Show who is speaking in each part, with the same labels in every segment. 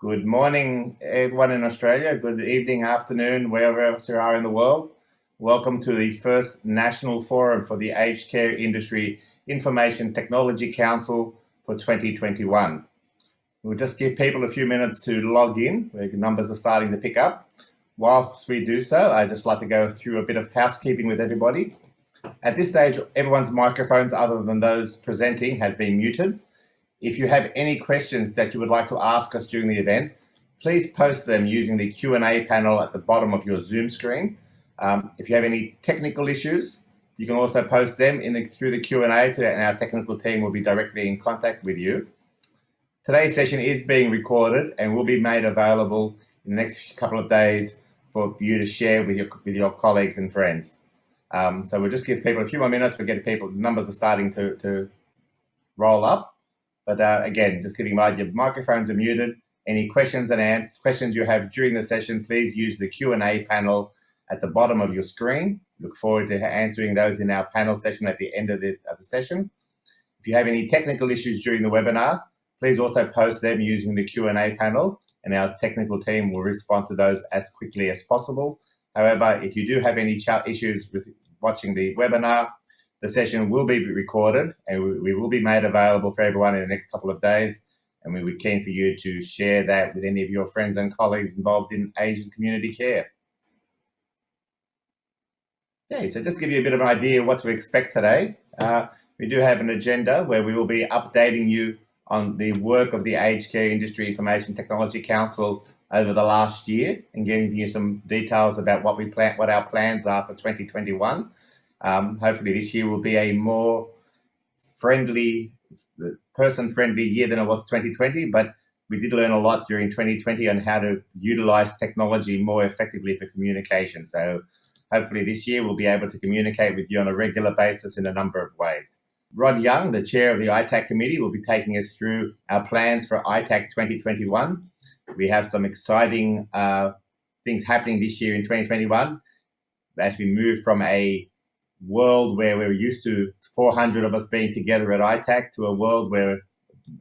Speaker 1: Good morning, everyone in Australia. Good evening, afternoon, wherever else you are in the world. Welcome to the first National Forum for the Aged Care Industry Information Technology Council for 2021. We'll just give people a few minutes to log in, where the numbers are starting to pick up. Whilst we do so, I'd just like to go through a bit of housekeeping with everybody. At this stage, everyone's microphones, other than those presenting, has been muted. If you have any questions that you would like to ask us during the event, please post them using the Q&A panel at the bottom of your Zoom screen. If you have any technical issues, you can also post them through the Q&A, and our technical team will be directly in contact with you. Today's session is being recorded and will be made available in the next couple of days for you to share with your colleagues and friends. So we'll just give people a few more minutes. We'll get people, numbers are starting to roll up. But again, just keeping in mind, your microphones are muted. Any questions you have during the session, please use the Q&A panel at the bottom of your screen. Look forward to answering those in our panel session at the end of the session. If you have any technical issues during the webinar, please also post them using the Q&A panel, and our technical team will respond to those as quickly as possible. However, if you do have any issues with watching the webinar, the session will be recorded and we will be made available for everyone in the next couple of days. And we would be keen for you to share that with any of your friends and colleagues involved in aged and community care. Okay, so just to give you a bit of an idea of what to expect today. We do have an agenda where we will be updating you on the work of the Aged Care Industry Information Technology Council over the last year and giving you some details about what our plans are for 2021. Hopefully this year will be a more person-friendly year than it was 2020, but we did learn a lot during 2020 on how to utilize technology more effectively for communication. So hopefully this year we'll be able to communicate with you on a regular basis in a number of ways. Rod Young, the chair of the ITAC committee, will be taking us through our plans for ITAC 2021. We have some exciting things happening this year in 2021 as we move from a world where we're used to 400 of us being together at ITAC to a world where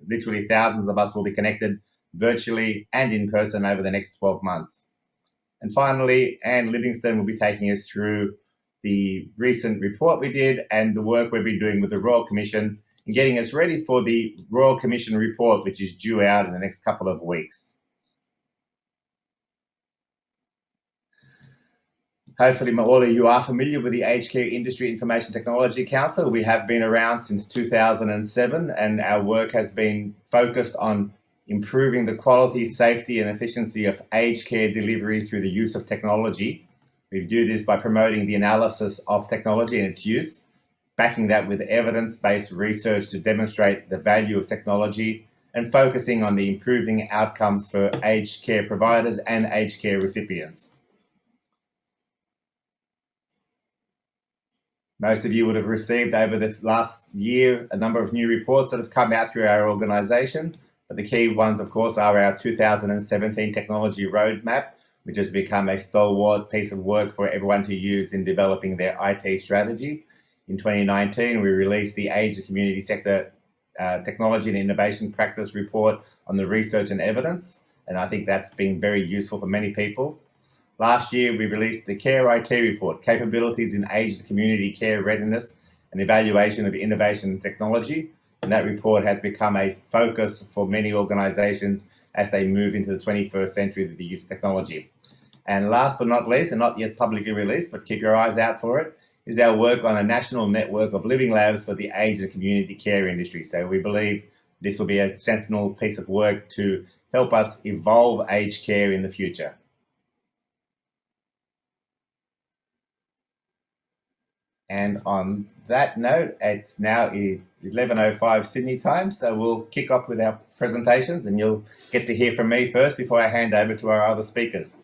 Speaker 1: literally thousands of us will be connected virtually and in person over the next 12 months. And finally, Anne Livingston will be taking us through the recent report we did and the work we've been doing with the Royal Commission and getting us ready for the Royal Commission report, which is due out in the next couple of weeks. Hopefully all of you are familiar with the Aged Care Industry Information Technology Council. We have been around since 2007 and our work has been focused on improving the quality, safety and efficiency of aged care delivery through the use of technology. We do this by promoting the analysis of technology and its use, backing that with evidence-based research to demonstrate the value of technology and focusing on the improving outcomes for aged care providers and aged care recipients. Most of you would have received over the last year a number of new reports that have come out through our organisation, but the key ones, of course, are our 2017 Technology Roadmap, which has become a stalwart piece of work for everyone to use in developing their IT strategy. In 2019, we released the Aged and Community Sector Technology and Innovation Practice Report on the research and evidence, and I think that's been very useful for many people. Last year, we released the Care IT Report, Capabilities in Aged Community Care Readiness and Evaluation of Innovation and Technology. And that report has become a focus for many organisations as they move into the 21st century with the use of technology. And last but not least, and not yet publicly released, but keep your eyes out for it, is our work on a national network of living labs for the aged and community care industry. So we believe this will be a sentinel piece of work to help us evolve aged care in the future. And on that note, it's now 11:05 Sydney time, so we'll kick off with our presentations and you'll get to hear from me first before I hand over to our other speakers.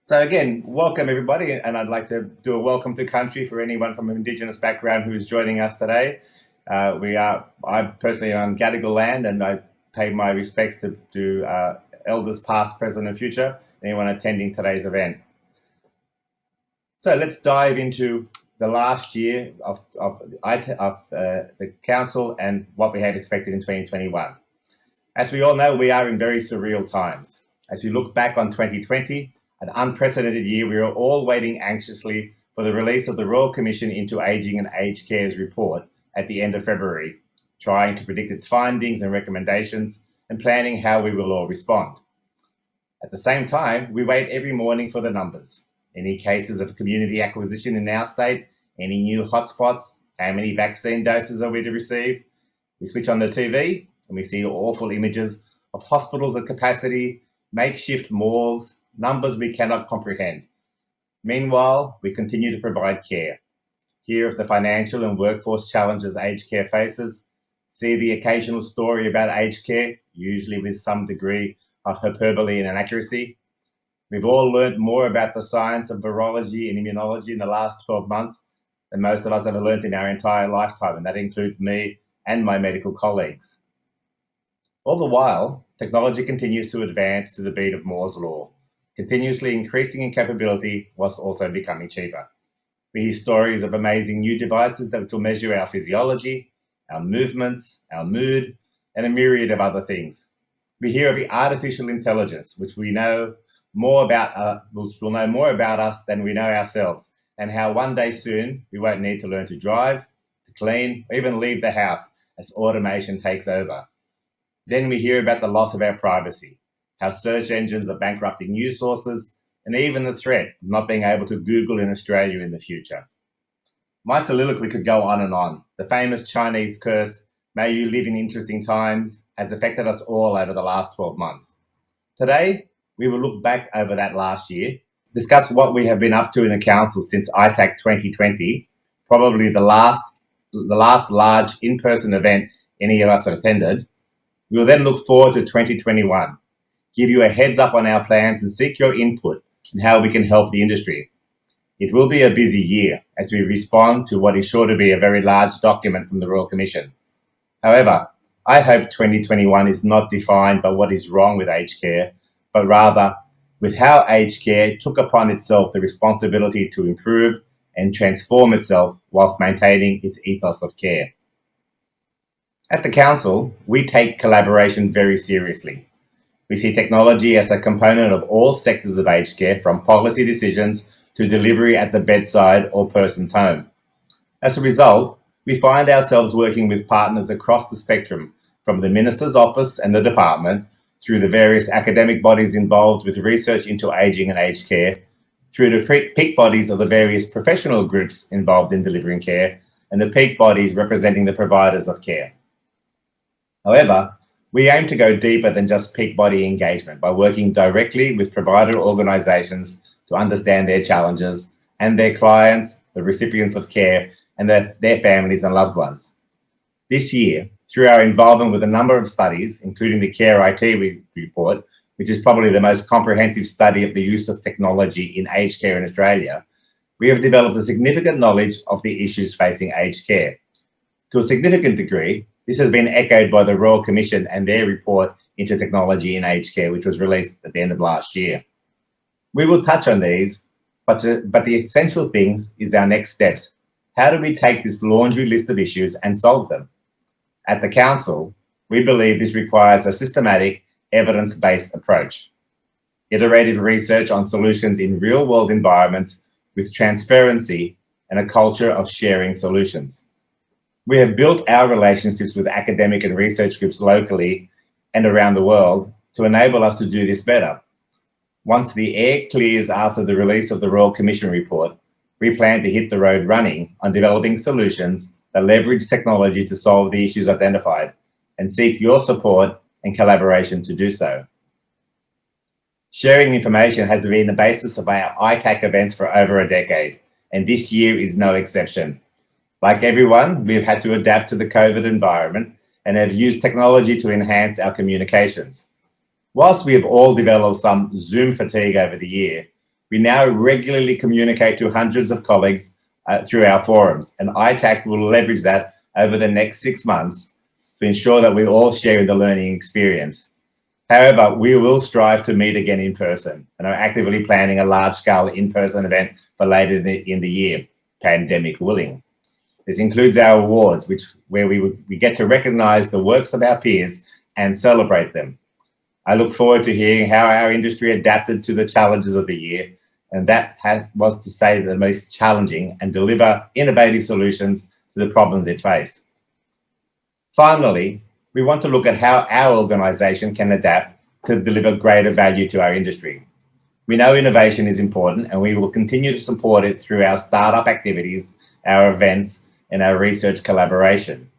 Speaker 1: So again, welcome everybody, and I'd like to do a welcome to country for anyone from an Indigenous background who is joining us today. I personally am on Gadigal land and I pay my respects to elders past, present and future, anyone attending today's event. So let's dive into the last year of the council and what we had expected in 2021. As we all know, we are in very surreal times. As we look back on 2020, an unprecedented year, we are all waiting anxiously for the release of the Royal Commission into Ageing and Aged Care's report at the end of February, trying to predict its findings and recommendations and planning how we will all respond. At the same time, we wait every morning for the numbers. Any cases of community acquisition in our state, any new hotspots, how many vaccine doses are we to receive? We switch on the TV and we see awful images of hospitals at capacity, makeshift morgues, numbers we cannot comprehend. Meanwhile, we continue to provide care, hear of the financial and workforce challenges aged care faces, see the occasional story about aged care, usually with some degree of hyperbole and inaccuracy. We've all learned more about the science of virology and immunology in the last 12 months than most of us ever learned in our entire lifetime, and that includes me and my medical colleagues. All the while, technology continues to advance to the beat of Moore's law, continuously increasing in capability whilst also becoming cheaper. We hear stories of amazing new devices that will measure our physiology, our movements, our mood, and a myriad of other things. We hear of the artificial intelligence, which will know more about us than we know ourselves, and how one day soon we won't need to learn to drive, to clean, or even leave the house as automation takes over. Then we hear about the loss of our privacy, how search engines are bankrupting news sources, and even the threat of not being able to Google in Australia in the future. My soliloquy could go on and on. The famous Chinese curse, "May you live in interesting times," has affected us all over the last 12 months. Today, we will look back over that last year, discuss what we have been up to in the Council since ITAC 2020, probably the last large in-person event any of us have attended. We will then look forward to 2021, give you a heads up on our plans and seek your input on how we can help the industry. It will be a busy year as we respond to what is sure to be a very large document from the Royal Commission. However, I hope 2021 is not defined by what is wrong with aged care, but rather with how aged care took upon itself the responsibility to improve and transform itself whilst maintaining its ethos of care. At the Council, we take collaboration very seriously. We see technology as a component of all sectors of aged care, from policy decisions to delivery at the bedside or person's home. As a result, we find ourselves working with partners across the spectrum, from the Minister's Office and the Department, through the various academic bodies involved with research into ageing and aged care, through the peak bodies of the various professional groups involved in delivering care, and the peak bodies representing the providers of care. However, we aim to go deeper than just peak body engagement by working directly with provider organisations to understand their challenges and their clients, the recipients of care, and their families and loved ones. This year, through our involvement with a number of studies, including the Care IT report, which is probably the most comprehensive study of the use of technology in aged care in Australia, we have developed a significant knowledge of the issues facing aged care. To a significant degree, this has been echoed by the Royal Commission and their report into technology in aged care, which was released at the end of last year. We will touch on these, but the essential things is our next steps. How do we take this laundry list of issues and solve them? At the Council, we believe this requires a systematic, evidence-based approach. Iterative research on solutions in real-world environments with transparency and a culture of sharing solutions. We have built our relationships with academic and research groups locally and around the world to enable us to do this better. Once the air clears after the release of the Royal Commission report, we plan to hit the road running on developing solutions that leverage technology to solve the issues identified and seek your support and collaboration to do so. Sharing information has been the basis of our ITAC events for over a decade, and this year is no exception. Like everyone, we've had to adapt to the COVID environment and have used technology to enhance our communications. Whilst we have all developed some Zoom fatigue over the year, we now regularly communicate to hundreds of colleagues through our forums, and ITAC will leverage that over the next 6 months to ensure that we all share in the learning experience. However, we will strive to meet again in person and are actively planning a large-scale in-person event for later in the year, pandemic willing. This includes our awards, where we get to recognise the works of our peers and celebrate them. I look forward to hearing how our industry adapted to the challenges of the year, and that was to say the most challenging, and deliver innovative solutions to the problems it faced. Finally, we want to look at how our organisation can adapt to deliver greater value to our industry. We know innovation is important, and we will continue to support it through our startup activities, our events, and our research collaboration.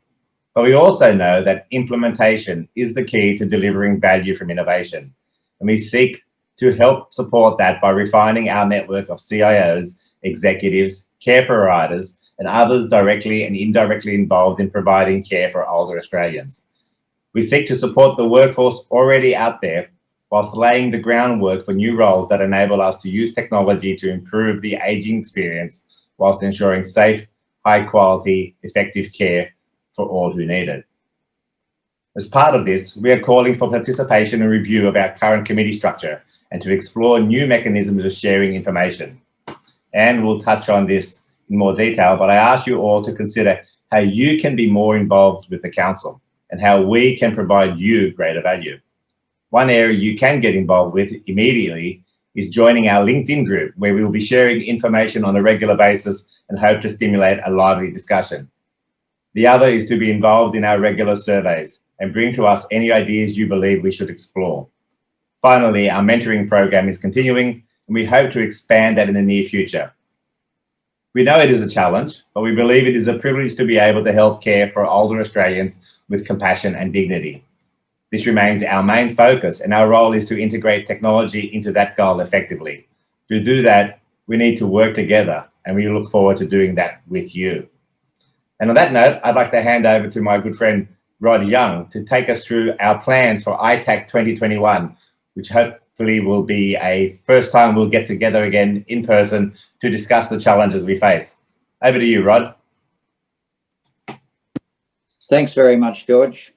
Speaker 1: But we also know that implementation is the key to delivering value from innovation, and we seek to help support that by refining our network of CIOs, executives, care providers, and others directly and indirectly involved in providing care for older Australians. We seek to support the workforce already out there, whilst laying the groundwork for new roles that enable us to use technology to improve the aging experience, whilst ensuring safe, high quality, effective care for all who need it. As part of this, we are calling for participation and review of our current committee structure, and to explore new mechanisms of sharing information. And we'll touch on this in more detail, but I ask you all to consider how you can be more involved with the council and how we can provide you greater value. One area you can get involved with immediately is joining our LinkedIn group, where we will be sharing information on a regular basis and hope to stimulate a lively discussion. The other is to be involved in our regular surveys and bring to us any ideas you believe we should explore. Finally, our mentoring program is continuing, and we hope to expand that in the near future. We know it is a challenge, but we believe it is a privilege to be able to help care for older Australians with compassion and dignity. This remains our main focus, and our role is to integrate technology into that goal effectively. To do that, we need to work together, and we look forward to doing that with you. And on that note, I'd like to hand over to my good friend Rod Young to take us through our plans for ITAC 2021, which hopefully will be a first time we'll get together again in person to discuss the challenges we face. Over to you, Rod.
Speaker 2: Thanks very much, George,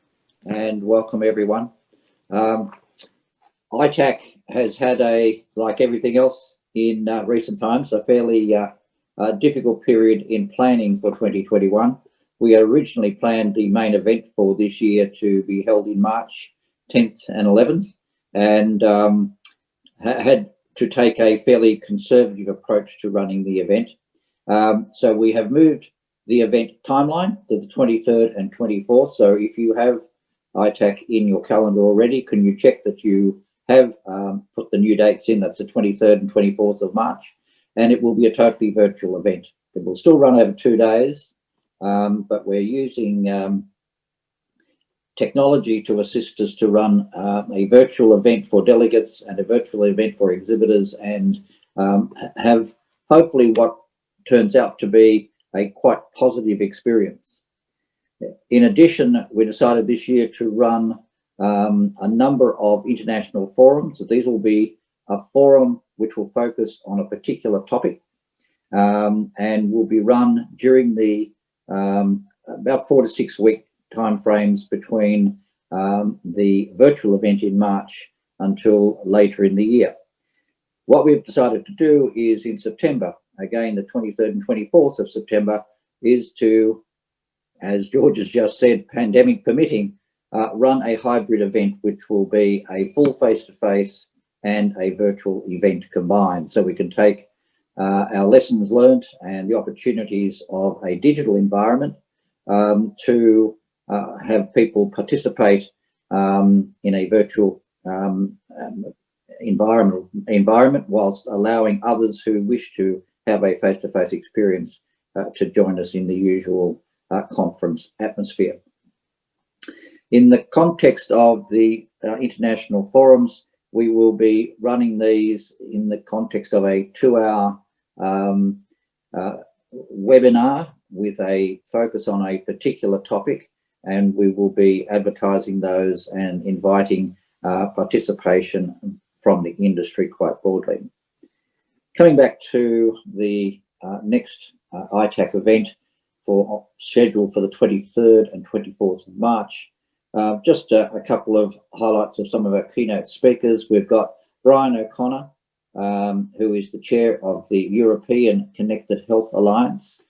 Speaker 2: and welcome everyone. ITAC has had like everything else in recent times, a fairly difficult period in planning for 2021. We originally planned the main event for this year to be held in March 10th and 11th, and had to take a fairly conservative approach to running the event. So we have moved the event timeline to the 23rd and 24th. So if you have ITAC in your calendar already, can you check that you have put the new dates in? That's the 23rd and 24th of March. And it will be a totally virtual event. It will still run over 2 days, but we're using technology to assist us to run a virtual event for delegates and a virtual event for exhibitors, and have hopefully what turns out to be a quite positive experience. In addition, we decided this year to run a number of international forums. So these will be a forum which will focus on a particular topic, and will be run during the about 4 to 6 week timeframes between the virtual event in March until later in the year. What we've decided to do is in September, again the 23rd and 24th of September, is to, as George has just said, pandemic permitting, run a hybrid event which will be a full face-to-face and a virtual event combined, so we can take our lessons learned and the opportunities of a digital environment to have people participate in a virtual environment, whilst allowing others who wish to have a face-to-face experience to join us in the usual conference atmosphere. In the context of the international forums, we will be running these in the context of a 2-hour webinar with a focus on a particular topic, and we will be advertising those and inviting participation from the industry quite broadly. Coming back to the next ITAC event scheduled for the 23rd and 24th of March, just a couple of highlights of some of our keynote speakers. We've got Brian O'Connor, who is the chair of the European Connected Health Alliance,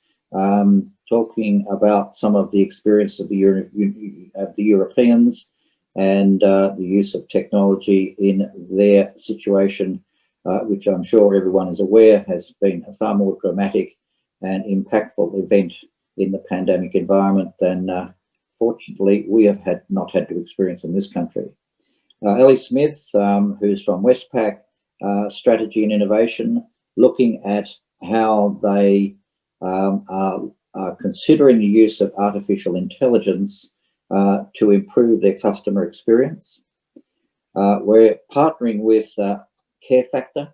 Speaker 2: talking about some of the experience of the Europeans and the use of technology in their situation, which I'm sure everyone is aware has been a far more dramatic and impactful event in the pandemic environment than fortunately we have not had to experience in this country. Ellie Smith, who's from Westpac Strategy and Innovation, looking at how they are considering the use of artificial intelligence to improve their customer experience. We're partnering with Care Factor,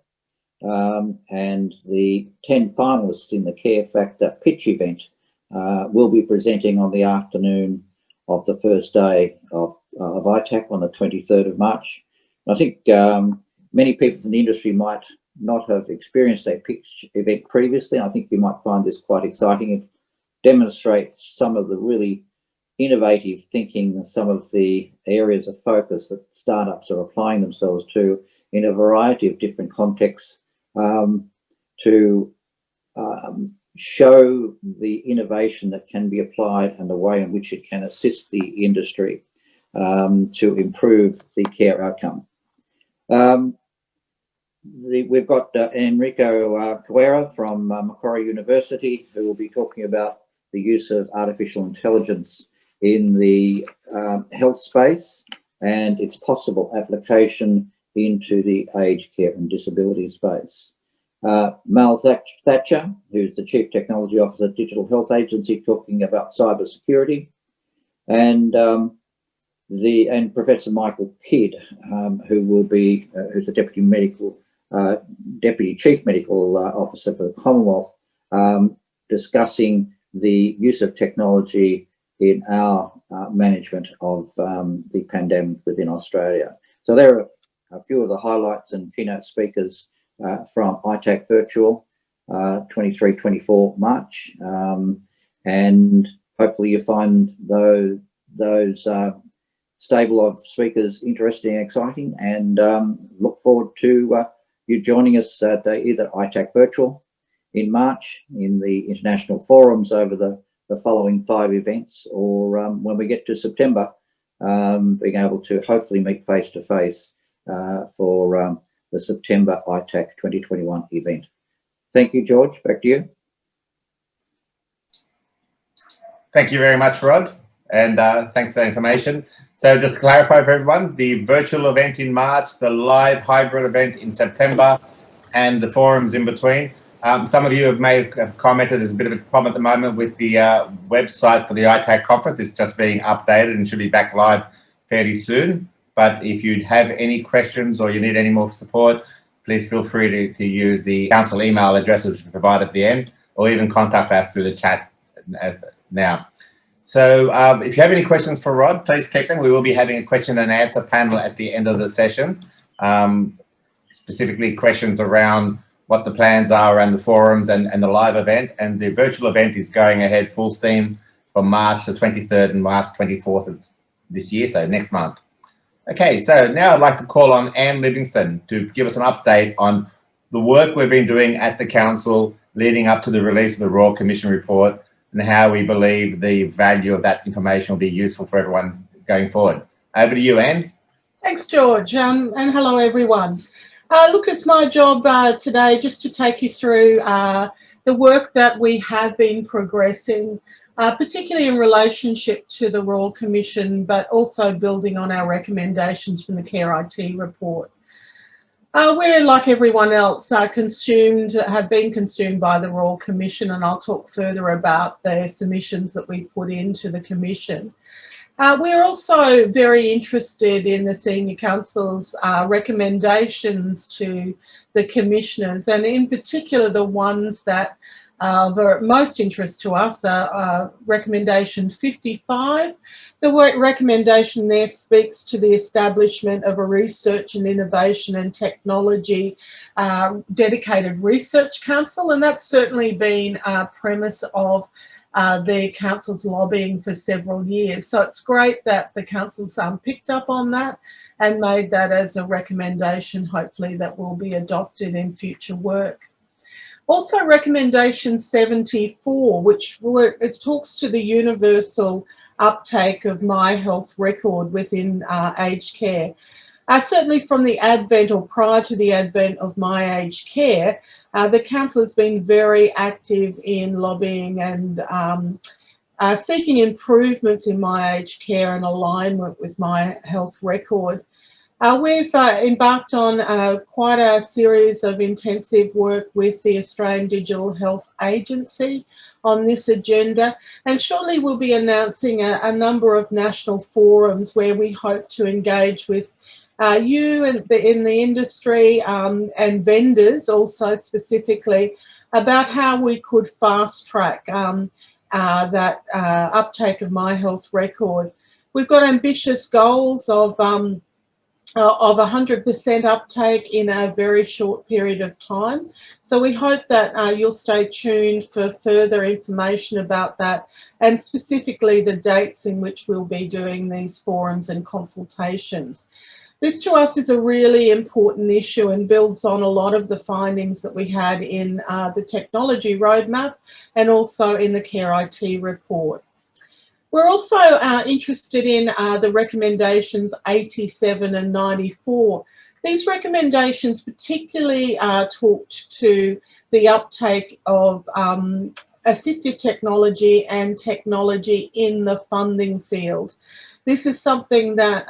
Speaker 2: and the 10 finalists in the Care Factor pitch event will be presenting on the afternoon of the first day of ITAC on the 23rd of March. I think many people from the industry might not have experienced a pitch event previously. I think you might find this quite exciting. It demonstrates some of the really innovative thinking and some of the areas of focus that startups are applying themselves to in a variety of different contexts to show the innovation that can be applied and the way in which it can assist the industry to improve the care outcome. We've got Enrico Cuera from Macquarie University, who will be talking about the use of artificial intelligence in the health space and its possible application into the aged care and disability space. Mal Thatcher, who's the Chief Technology Officer at Digital Health Agency, talking about cyber security, and Professor Michael Kidd, who will be who's the Deputy Chief Medical Officer for the Commonwealth, discussing the use of technology in our management of the pandemic within Australia. So there are a few of the highlights and keynote speakers from ITAC Virtual 23-24 March, and hopefully you find those stable of speakers interesting and exciting, and look forward to you joining us at either ITAC Virtual in March, in the international forums over the following 5 events, or when we get to September, being able to hopefully meet face to face for the September ITAC 2021 event. Thank you, George. Back to you.
Speaker 1: Thank you very much, Rod, and thanks for that information. So just to clarify for everyone, the virtual event in March, the live hybrid event in September, and the forums in between. Some of you may have commented there's a bit of a problem at the moment with the website for the ITAC conference. It's just being updated and should be back live fairly soon. But if you have any questions or you need any more support, please feel free to use the council email addresses provided at the end, or even contact us through the chat as now. So if you have any questions for Rod, please keep them. We will be having a question and answer panel at the end of the session, specifically questions around what the plans are around the forums and the live event. And the virtual event is going ahead full steam from March the 23rd and March 24th of this year, so next month. Okay, so now I'd like to call on Anne Livingston to give us an update on the work we've been doing at the council leading up to the release of the Royal Commission report, and how we believe the value of that information will be useful for everyone going forward. Over to you, Anne.
Speaker 3: Thanks, George, and hello, everyone. Look, it's my job today just to take you through the work that we have been progressing, particularly in relationship to the Royal Commission, but also building on our recommendations from the Care IT report. We're, like everyone else, have been consumed by the Royal Commission, and I'll talk further about the submissions that we put into the Commission. We're also very interested in the Senior Council's recommendations to the Commissioners, and in particular the ones that are of most interest to us are recommendation 55. The recommendation there speaks to the establishment of a research and innovation and technology dedicated research council, and that's certainly been a premise of the council's lobbying for several years. So it's great that the council's picked up on that and made that as a recommendation, hopefully that will be adopted in future work. Also, recommendation 74, which it talks to the universal uptake of My Health Record within aged care. Certainly from the advent or prior to the advent of My Aged Care, the council has been very active in lobbying and seeking improvements in My Aged Care and alignment with My Health Record. We've embarked on quite a series of intensive work with the Australian Digital Health Agency on this agenda, and shortly we'll be announcing a number of national forums where we hope to engage with you and in the industry and vendors also specifically about how we could fast track that uptake of My Health Record. We've got ambitious goals of 100% uptake in a very short period of time. So we hope that you'll stay tuned for further information about that, and specifically the dates in which we'll be doing these forums and consultations. This to us is a really important issue and builds on a lot of the findings that we had in the technology roadmap and also in the Care IT report. We're also interested in the recommendations 87 and 94. These recommendations particularly talked to the uptake of assistive technology and technology in the funding field. This is something that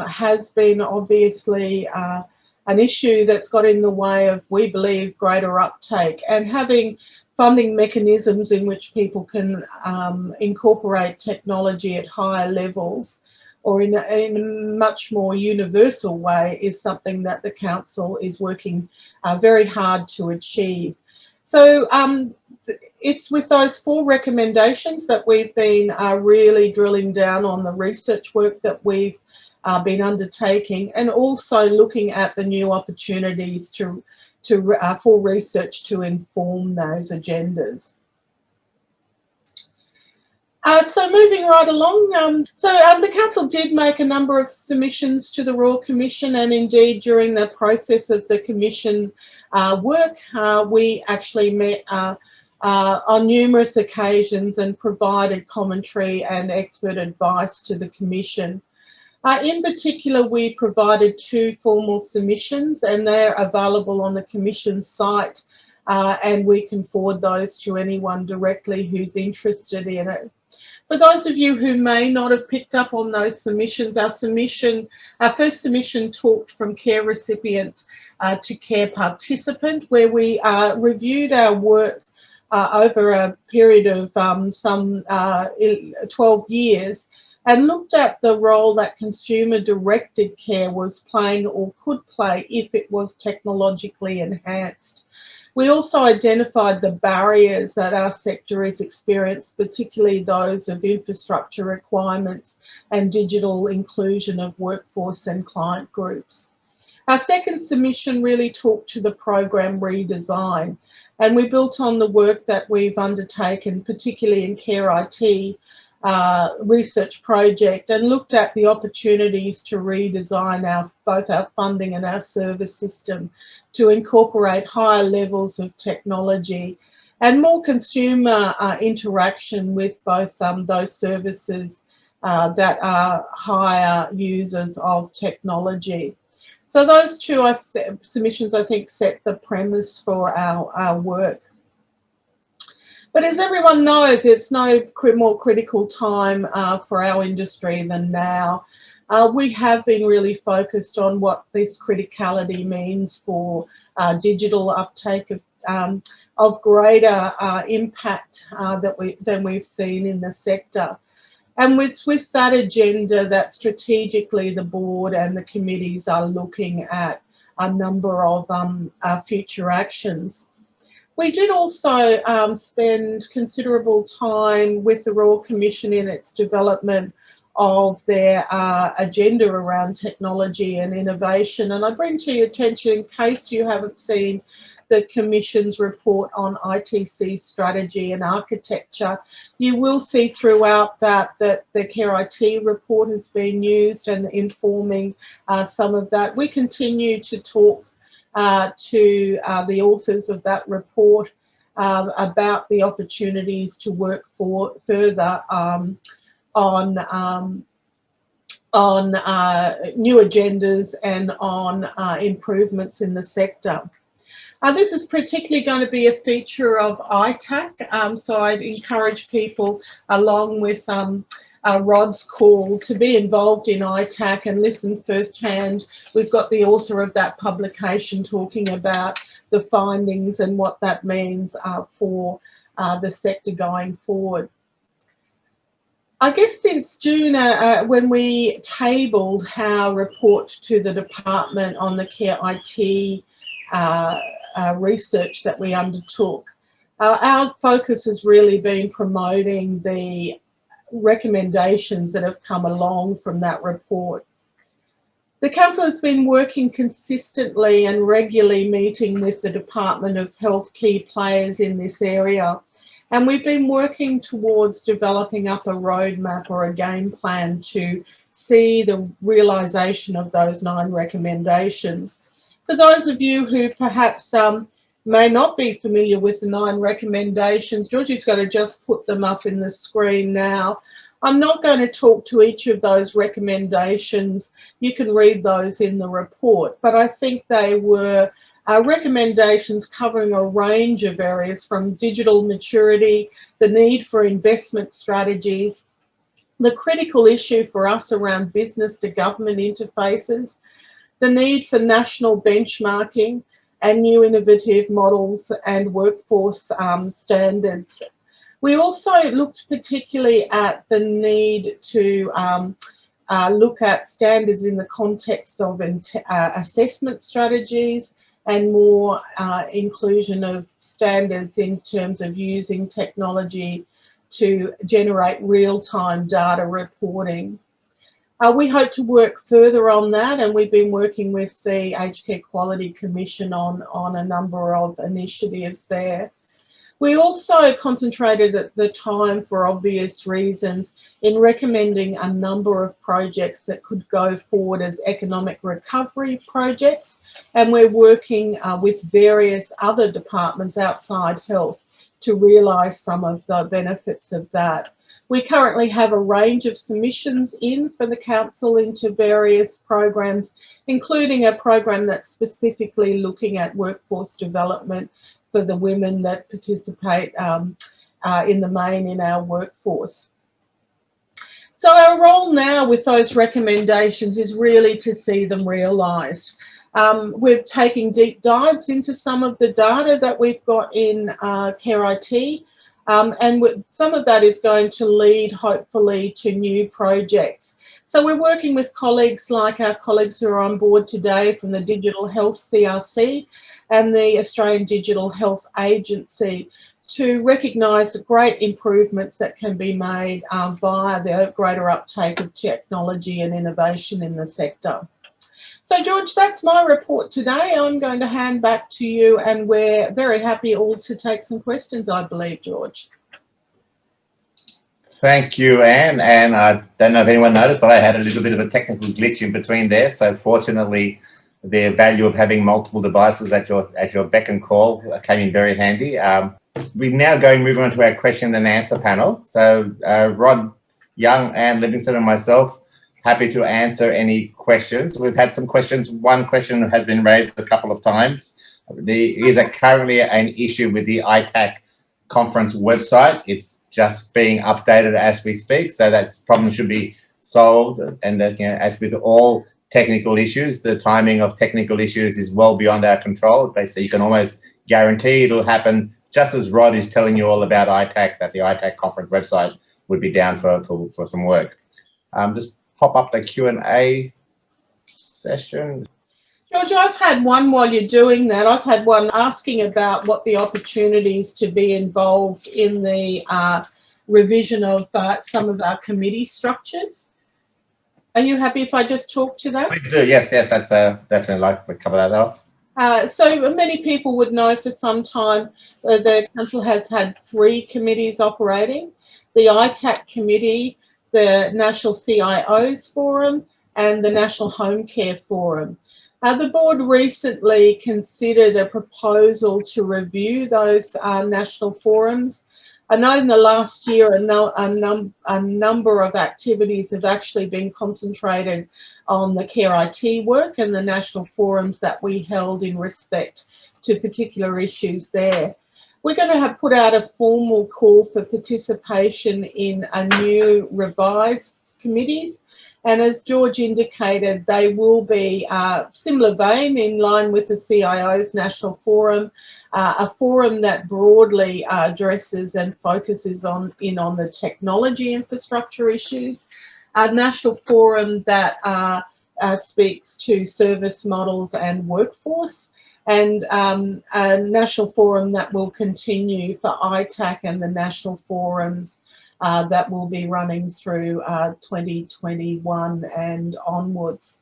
Speaker 3: has been obviously an issue that's got in the way of, we believe, greater uptake, and having funding mechanisms in which people can incorporate technology at higher levels or in a much more universal way is something that the council is working very hard to achieve. So it's with those 4 recommendations that we've been really drilling down on the research work that we've been undertaking, and also looking at the new opportunities for research to inform those agendas. So moving right along, the council did make a number of submissions to the Royal Commission, and indeed during the process of the commission work, we actually met on numerous occasions and provided commentary and expert advice to the Commission. In particular, we provided 2 formal submissions, and they're available on the Commission site, and we can forward those to anyone directly who's interested in it. For those of you who may not have picked up on those submissions, our first submission talked from care recipient to care participant, where we reviewed our work over a period of some 12 years and looked at the role that consumer-directed care was playing or could play if it was technologically enhanced. We also identified the barriers that our sector has experienced, particularly those of infrastructure requirements and digital inclusion of workforce and client groups. Our second submission really talked to the program redesign, and we built on the work that we've undertaken, particularly in Care IT research project, and looked at the opportunities to redesign both our funding and our service system to incorporate higher levels of technology and more consumer interaction with both those services that are higher users of technology. So those 2 submissions, I think, set the premise for our work. But as everyone knows, it's no more critical time for our industry than now. We have been really focused on what this criticality means for digital uptake of greater impact than we've seen in the sector. And it's with that agenda that strategically the board and the committees are looking at a number of future actions. We did also spend considerable time with the Royal Commission in its development of their agenda around technology and innovation. And I bring to your attention, in case you haven't seen the Commission's report on ITC strategy and architecture, you will see throughout that the Care IT report has been used and informing some of that. We continue to talk to the authors of that report about the opportunities to work further on new agendas and on improvements in the sector. This is particularly going to be a feature of ITAC, so I'd encourage people, along with Rod's call, to be involved in ITAC and listen firsthand. We've got the author of that publication talking about the findings and what that means for the sector going forward. I guess since June, when we tabled our report to the department on the Care IT research that we undertook, our focus has really been promoting the recommendations that have come along from that report. The Council has been working consistently and regularly meeting with the Department of Health key players in this area, and we've been working towards developing up a roadmap or a game plan to see the realisation of those 9 recommendations. For those of you who perhaps may not be familiar with the 9 recommendations, Georgie's going to just put them up in the screen now. I'm not going to talk to each of those recommendations. You can read those in the report, but I think they were recommendations covering a range of areas, from digital maturity, the need for investment strategies, the critical issue for us around business to government interfaces, the need for national benchmarking and new innovative models and workforce standards. We also looked particularly at the need to look at standards in the context of assessment strategies, and more inclusion of standards in terms of using technology to generate real-time data reporting. We hope to work further on that, and we've been working with the Aged Care Quality Commission on a number of initiatives there. We also concentrated at the time, for obvious reasons, in recommending a number of projects that could go forward as economic recovery projects, and we're working with various other departments outside health to realise some of the benefits of that. We currently have a range of submissions in for the Council into various programs, including a program that's specifically looking at workforce development for the women that participate in the main in our workforce. So our role now with those recommendations is really to see them realised. We're taking deep dives into some of the data that we've got in Care IT, and some of that is going to lead, hopefully, to new projects. So we're working with colleagues like our colleagues who are on board today from the Digital Health CRC and the Australian Digital Health Agency to recognise the great improvements that can be made via the greater uptake of technology and innovation in the sector. So George, that's my report today. I'm going to hand back to you, and we're very happy all to take some questions, I believe, George.
Speaker 1: Thank you, Anne. And I don't know if anyone noticed, but I had a little bit of a technical glitch in between there. So fortunately, the value of having multiple devices at your beck and call came in very handy. We're now going to move on to our question and answer panel. So Rod Young, Anne Livingston and myself, happy to answer any questions. We've had some questions. One question has been raised a couple of times. There is currently an issue with the ITAC conference website. It's just being updated as we speak, so that problem should be solved. And that, you know, as with all technical issues, the timing of technical issues is well beyond our control. Basically, you can almost guarantee it'll happen just as Rod is telling you all about ITAC, that the ITAC conference website would be down for some work. Just pop up the Q&A session.
Speaker 3: George, I've had one while you're doing that. I've had one asking about what the opportunities to be involved in the revision of some of our committee structures. Are you happy if I just talk to that?
Speaker 1: Please do. Yes, that's definitely like to cover that off.
Speaker 3: So many people would know for some time the Council has had 3 committees operating: the ITAC committee, the National CIOs Forum, and the National Home Care Forum. The board recently considered a proposal to review those national forums. I know in the last year a number of activities have actually been concentrated on the Care IT work and the national forums that we held in respect to particular issues there. We're going to have put out a formal call for participation in a new revised committees. And as George indicated, they will be similar vein in line with the CIO's National Forum, a forum that broadly addresses and focuses on the technology infrastructure issues, a national forum that speaks to service models and workforce, and a national forum that will continue for ITAC and the national forums that will be running through 2021 and onwards.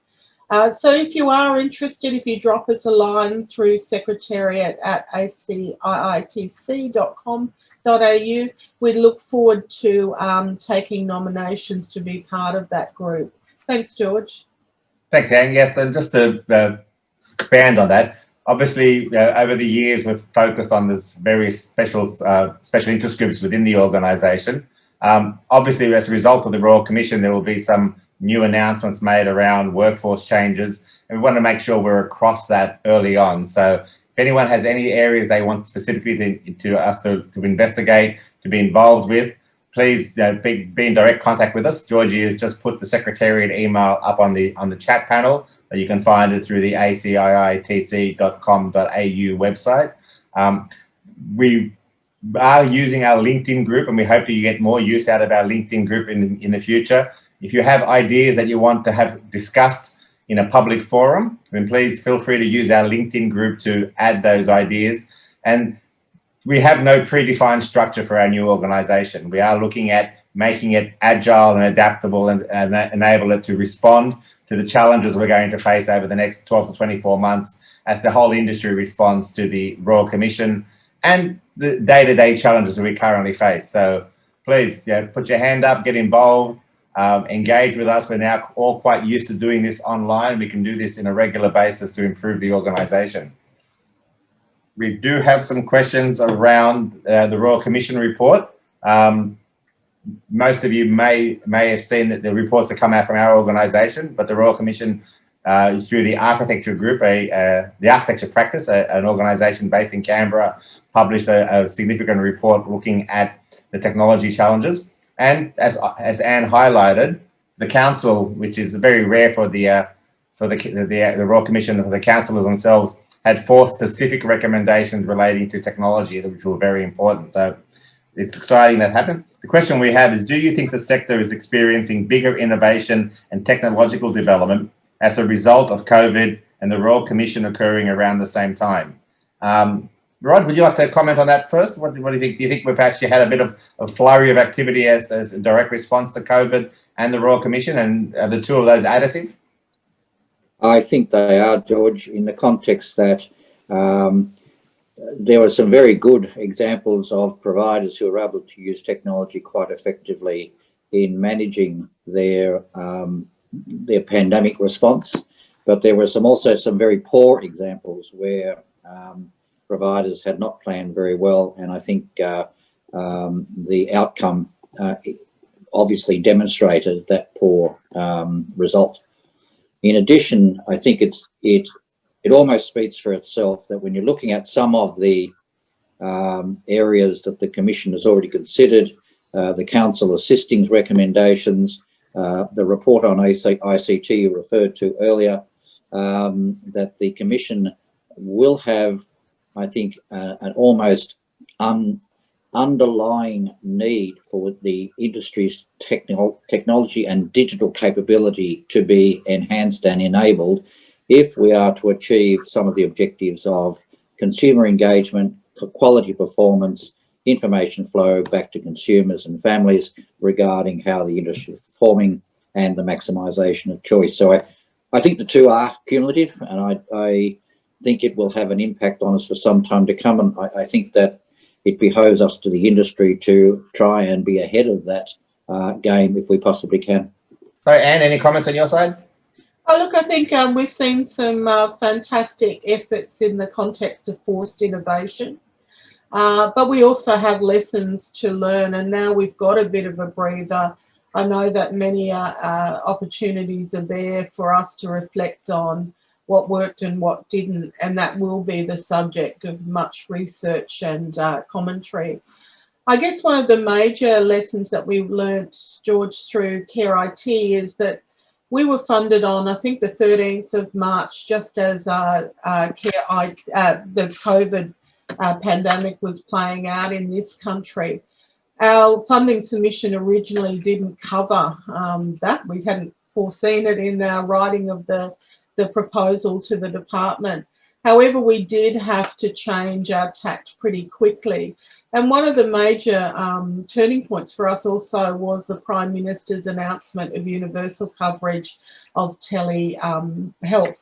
Speaker 3: So if you are interested, if you drop us a line through secretariat@aciitc.com.au, we look forward to taking nominations to be part of that group. Thanks, George.
Speaker 1: Thanks, Anne. Yes, and just to expand on that, obviously, over the years, we've focused on this various special interest groups within the organisation. Obviously, as a result of the Royal Commission, there will be some new announcements made around workforce changes, and we want to make sure we're across that early on. So if anyone has any areas they want specifically to us to investigate, to be involved with, please be in direct contact with us. Georgie has just put the Secretariat email up on the chat panel. You can find it through the ACIITC.com.au website. We are using our LinkedIn group, and we hope you get more use out of our LinkedIn group in the future. If you have ideas that you want to have discussed in a public forum, then please feel free to use our LinkedIn group to add those ideas. And we have no predefined structure for our new organisation. We are looking at making it agile and adaptable and enable it to respond to the challenges we're going to face over the next 12 to 24 months as the whole industry responds to the Royal Commission and the day-to-day challenges that we currently face. So please put your hand up, get involved, engage with us. We're now all quite used to doing this online. We can do this in a regular basis to improve the organisation. We do have some questions around the Royal Commission report. Most of you may have seen that the reports that come out from our organisation, but the Royal Commission, through the architecture group, the architecture practice, an organisation based in Canberra, published a significant report looking at the technology challenges. And as Anne highlighted, the council, which is very rare for the Royal Commission, for the councillors themselves, had 4 specific recommendations relating to technology, which were very important. So it's exciting that happened. The question we have is, do you think the sector is experiencing bigger innovation and technological development as a result of COVID and the Royal Commission occurring around the same time? Rod, would you like to comment on that first? What do you think? Do you think we've actually had a bit of a flurry of activity as a direct response to COVID and the Royal Commission, and are the two of those additive?
Speaker 2: I think they are, George, in the context that there were some very good examples of providers who were able to use technology quite effectively in managing their pandemic response, but there were also some very poor examples where providers had not planned very well, and I think the outcome obviously demonstrated that poor result. In addition, I think it almost speaks for itself that when you're looking at some of the areas that the Commission has already considered, the Council assisting recommendations, the report on ICT you referred to earlier, that the Commission will have, I think, an almost underlying need for the industry's technology and digital capability to be enhanced and enabled if we are to achieve some of the objectives of consumer engagement, quality performance, information flow back to consumers and families regarding how the industry is performing, and the maximisation of choice. So I think the two are cumulative, and I think it will have an impact on us for some time to come, and I think that it behoves us to the industry to try and be ahead of that game if we possibly can.
Speaker 1: So Anne, any comments on your side?
Speaker 3: Oh, look, I think we've seen some fantastic efforts in the context of forced innovation. But we also have lessons to learn, and now we've got a bit of a breather. I know that many opportunities are there for us to reflect on what worked and what didn't, and that will be the subject of much research and commentary. I guess one of the major lessons that we've learnt, George, through Care IT is that we were funded on, I think, the 13th of March, just as the COVID pandemic was playing out in this country. Our funding submission originally didn't cover that. We hadn't foreseen it in our writing of the proposal to the department. However, we did have to change our tact pretty quickly. And one of the major turning points for us also was the Prime Minister's announcement of universal coverage of telehealth.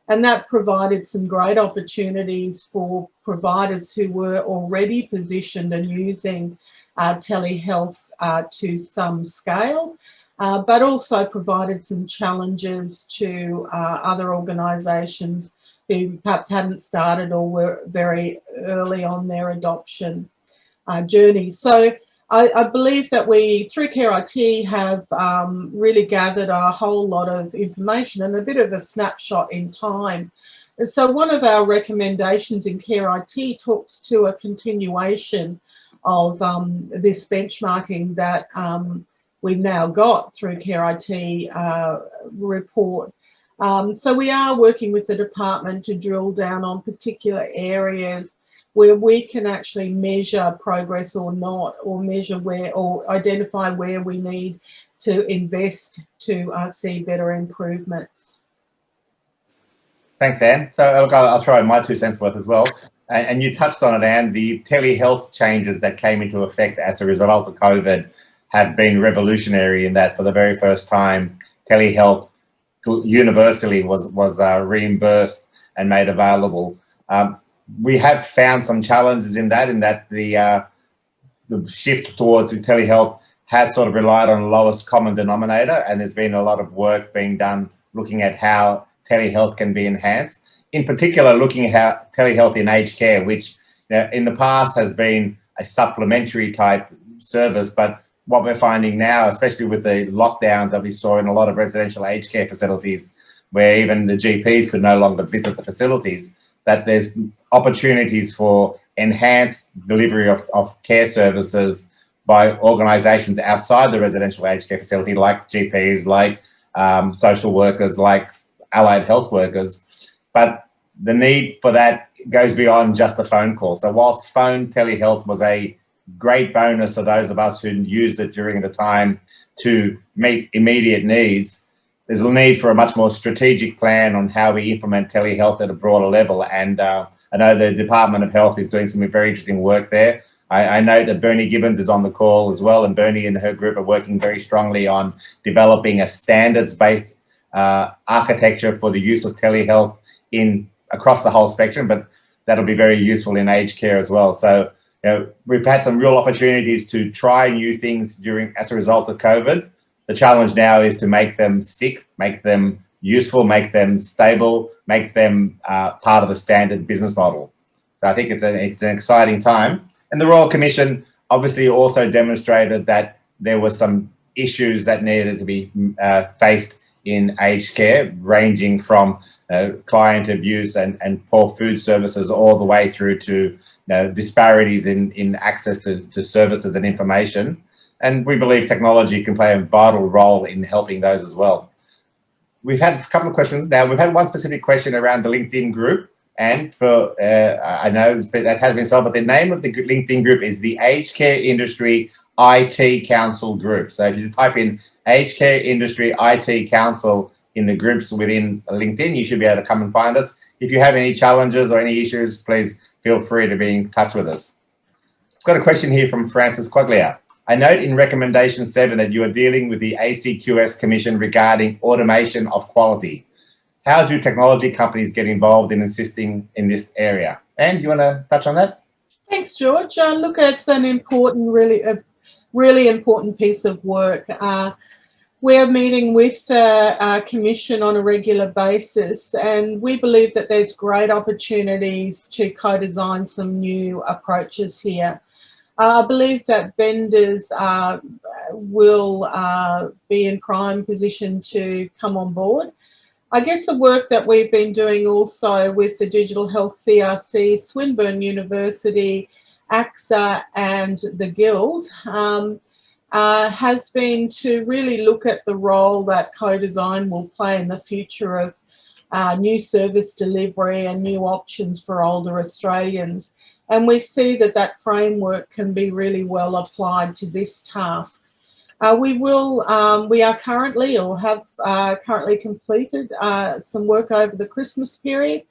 Speaker 3: And that provided some great opportunities for providers who were already positioned and using telehealth to some scale, but also provided some challenges to other organisations who perhaps hadn't started or were very early on their adoption journey. So I believe that we, through Care IT, have really gathered a whole lot of information and a bit of a snapshot in time. And so one of our recommendations in Care IT talks to a continuation of this benchmarking that we've now got through Care IT report. So we are working with the department to drill down on particular areas where we can actually measure progress or not, or measure where, or identify where we need to invest to see better improvements.
Speaker 1: Thanks, Anne. So look, I'll throw in my 2 cents worth as well. And you touched on it, Anne, the telehealth changes that came into effect as a result of COVID have been revolutionary in that for the very first time, telehealth universally was reimbursed and made available. We have found some challenges in that the shift towards telehealth has sort of relied on the lowest common denominator, and there's been a lot of work being done looking at how telehealth can be enhanced. In particular, looking at how telehealth in aged care, which in the past has been a supplementary type service, but what we're finding now, especially with the lockdowns that we saw in a lot of residential aged care facilities, where even the GPs could no longer visit the facilities, that there's opportunities for enhanced delivery of care services by organisations outside the residential aged care facility, like GPs, like social workers, like allied health workers. But the need for that goes beyond just a phone call. So whilst phone telehealth was a great bonus for those of us who used it during the time to meet immediate needs, there's a need for a much more strategic plan on how we implement telehealth at a broader level. And I know the Department of Health is doing some very interesting work there. I know that Bernie Gibbons is on the call as well, and Bernie and her group are working very strongly on developing a standards-based architecture for the use of telehealth across the whole spectrum, but that'll be very useful in aged care as well. So we've had some real opportunities to try new things as a result of COVID. The challenge now is to make them stick, make them useful, make them stable, make them part of the standard business model. So I think it's an exciting time. And the Royal Commission obviously also demonstrated that there were some issues that needed to be faced in aged care, ranging from client abuse and poor food services all the way through to disparities in access to services and information. And we believe technology can play a vital role in helping those as well. We've had a couple of questions now. We've had one specific question around the LinkedIn group. And I know that has been solved, but the name of the LinkedIn group is the Aged Care Industry IT Council Group. So if you type in Aged Care Industry IT Council in the groups within LinkedIn, you should be able to come and find us. If you have any challenges or any issues, please feel free to be in touch with us. I've got a question here from Francis Quaglia. I note in recommendation 7 that you are dealing with the ACQS Commission regarding automation of quality. How do technology companies get involved in assisting in this area? Anne, do you want to touch on that?
Speaker 3: Thanks, George. Look, it's an important, really important piece of work. We're meeting with the Commission on a regular basis, and we believe that there's great opportunities to co-design some new approaches here. I believe that vendors will be in prime position to come on board. I guess the work that we've been doing also with the Digital Health CRC, Swinburne University, ACSA and the Guild has been to really look at the role that co-design will play in the future of new service delivery and new options for older Australians. And we see that that framework can be really well applied to this task. We are currently, or have currently completed some work over the Christmas period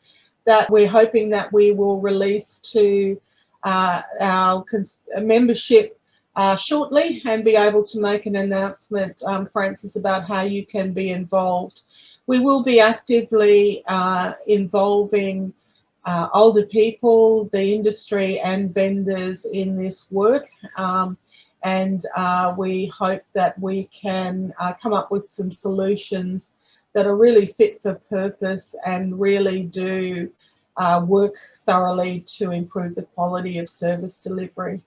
Speaker 3: that we're hoping that we will release to our membership shortly, and be able to make an announcement, Francis, about how you can be involved. We will be actively involving older people, the industry and vendors in this work. And we hope that we can come up with some solutions that are really fit for purpose and really do work thoroughly to improve the quality of service delivery.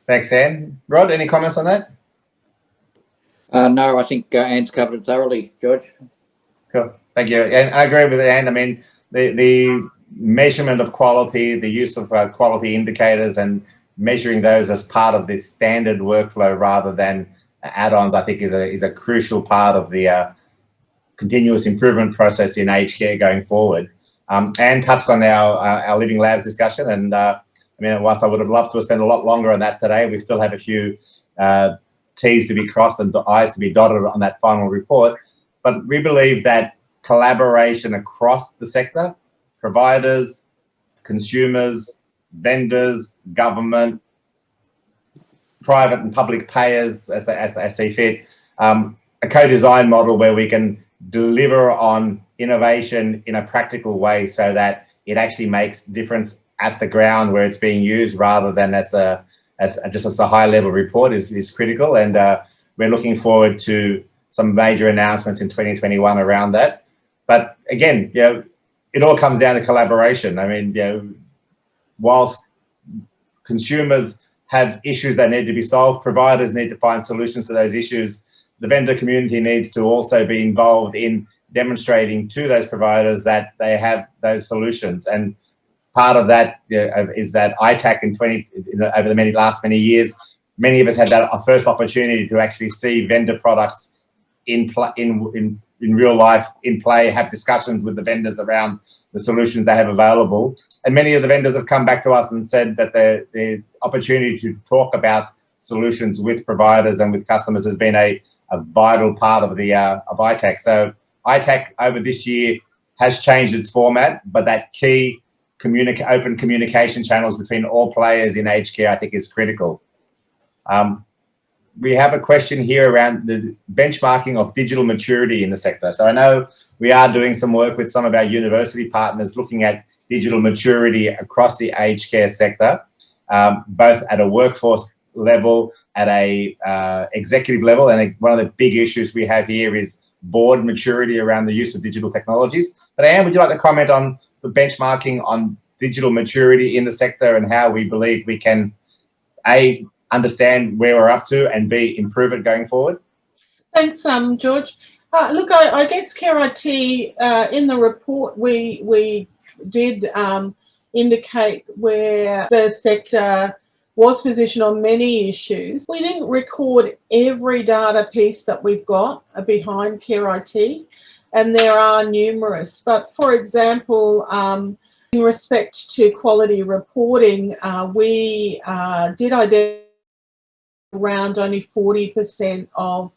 Speaker 1: Thanks, Anne. Rod, any comments on that?
Speaker 2: No, I think Anne's covered it thoroughly, George.
Speaker 1: Cool, thank you. And I agree with Anne. I mean, the measurement of quality, the use of quality indicators and measuring those as part of this standard workflow rather than add-ons, I think is a crucial part of the continuous improvement process in aged care going forward. Anne touched on our Living Labs discussion, and I mean, whilst I would have loved to spend a lot longer on that today, we still have a few T's to be crossed and I's to be dotted on that final report. But we believe that collaboration across the sector, providers, consumers, vendors, government, private and public payers as they see fit, a co-design model where we can deliver on innovation in a practical way so that it actually makes difference at the ground where it's being used, rather than as just a high level report is critical. And we're looking forward to some major announcements in 2021 around that. But again, you know, it all comes down to collaboration. I mean, you know, whilst consumers have issues that need to be solved, providers need to find solutions to those issues, the vendor community needs to also be involved in demonstrating to those providers that they have those solutions. And part of that is that ITAC over the last many years, many of us had that first opportunity to actually see vendor products in real life, in play, have discussions with the vendors around the solutions they have available. And many of the vendors have come back to us and said that the opportunity to talk about solutions with providers and with customers has been a vital part of ITAC. So ITAC over this year has changed its format, but that key open communication channels between all players in aged care, I think, is critical. We have a question here around the benchmarking of digital maturity in the sector. So I know we are doing some work with some of our university partners looking at digital maturity across the aged care sector, both at a workforce level, at a executive level. And one of the big issues we have here is board maturity around the use of digital technologies. But Anne, would you like to comment on the benchmarking on digital maturity in the sector and how we believe we can, A, understand where we're up to, and B, improve it going forward?
Speaker 3: Thanks, George. Look, I guess CARE-IT, in the report, we did indicate where the sector was positioned on many issues. We didn't record every data piece that we've got behind CARE-IT, and there are numerous. But for example, in respect to quality reporting, we did identify around only 40% of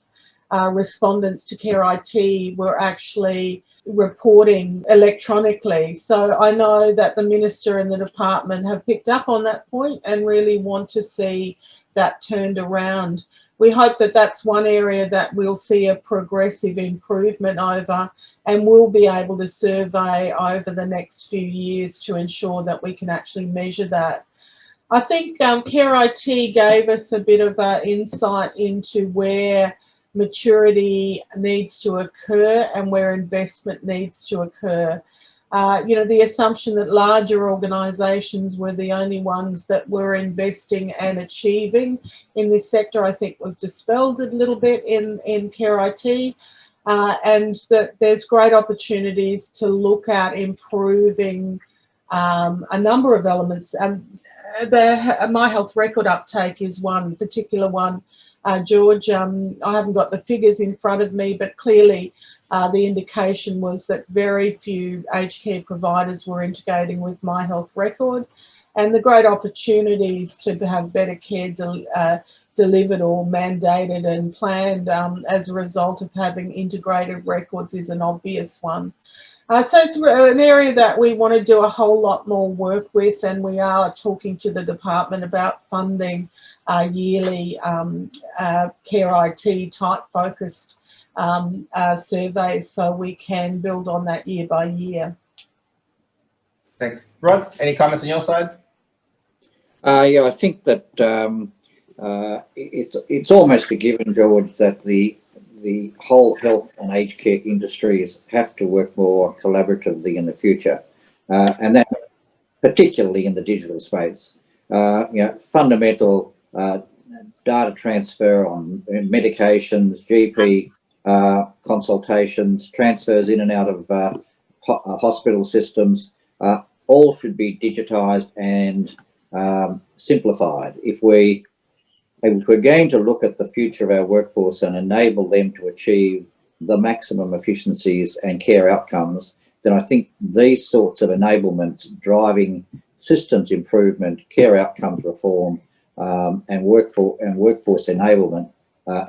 Speaker 3: respondents to CARE-IT were actually reporting electronically. So I know that the Minister and the department have picked up on that point and really want to see that turned around. We hope that that's one area that we'll see a progressive improvement over, and we'll be able to survey over the next few years to ensure that we can actually measure that. I think CARE-IT gave us a bit of insight into where maturity needs to occur and where investment needs to occur. You know, the assumption that larger organisations were the only ones that were investing and achieving in this sector, I think, was dispelled a little bit in Care IT, and that there's great opportunities to look at improving a number of elements. The My Health Record uptake is one particular one. George, I haven't got the figures in front of me, but clearly the indication was that very few aged care providers were integrating with My Health Record, and the great opportunities to have better care delivered or mandated and planned as a result of having integrated records is an obvious one. So it's an area that we want to do a whole lot more work with, and we are talking to the department about funding yearly Care IT type focused surveys so we can build on that year by year.
Speaker 1: Thanks. Rod, any comments on your side?
Speaker 2: Yeah, I think that it's almost a given, George, that the whole health and aged care industries have to work more collaboratively in the future, and that particularly in the digital space. You know, fundamental data transfer on medications, GP consultations, transfers in and out of hospital systems, all should be digitised and simplified. If we're going to look at the future of our workforce and enable them to achieve the maximum efficiencies and care outcomes, then I think these sorts of enablements driving systems improvement, care outcomes reform, and workforce enablement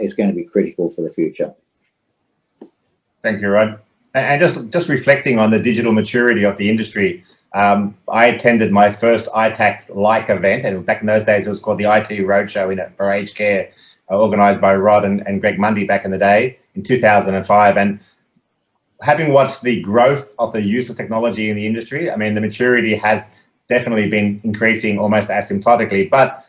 Speaker 2: is going to be critical for the future.
Speaker 1: Thank you, Rod. And just reflecting on the digital maturity of the industry, I attended my first ITAC-like event, and back in those days it was called the IT Roadshow for aged care, organised by Rod and Greg Mundy back in the day in 2005. And having watched the growth of the use of technology in the industry, I mean, the maturity has definitely been increasing almost asymptotically, but